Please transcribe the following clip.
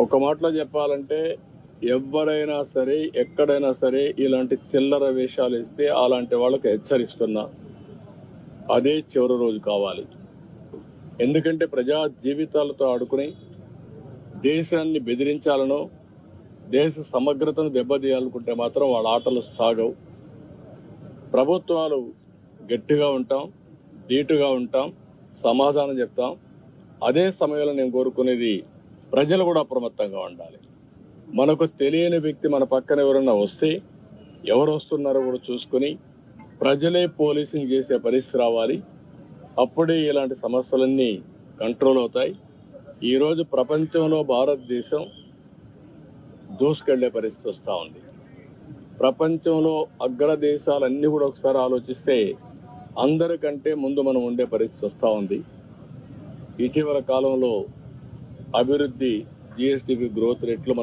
ఒక మాటలో చెప్పాలంటే ఎవరైనా సరే ఎక్కడైనా సరే ఇలాంటి చిల్లర వేషాలు ఇస్తే అలాంటి వాళ్ళకి హెచ్చరిస్తున్నా అదే చివరి రోజు కావాలి. ఎందుకంటే ప్రజా జీవితాలతో ఆడుకుని దేశాన్ని బెదిరించాలనో దేశ సమగ్రతను దెబ్బతీయాలనుకుంటే మాత్రం వాళ్ళ ఆటలు సాగవు. ప్రభుత్వాలు గట్టిగా ఉంటాం, ధీటుగా ఉంటాం, సమాధానం చెప్తాం. అదే సమయంలో నేను కోరుకునేది ప్రజలు కూడా అప్రమత్తంగా ఉండాలి. మనకు తెలియని వ్యక్తి మన పక్కన ఎవరన్నా వస్తే ఎవరు వస్తున్నారో కూడా చూసుకుని ప్రజలే పోలీసింగ్ చేసే పరిస్థితి రావాలి. అప్పుడే ఇలాంటి సమస్యలన్నీ కంట్రోల్ అవుతాయి. ఈరోజు ప్రపంచంలో భారతదేశం దూసుకెళ్లే పరిస్థితి వస్తూ ఉంది. ప్రపంచంలో అగ్రదేశాలన్నీ కూడా ఒకసారి ఆలోచిస్తే అందరికంటే ముందు మనం ఉండే పరిస్థితి వస్తూ ఉంది. ఇటీవల కాలంలో అభివృద్ధి, GSDP గ్రోత్ రేట్లు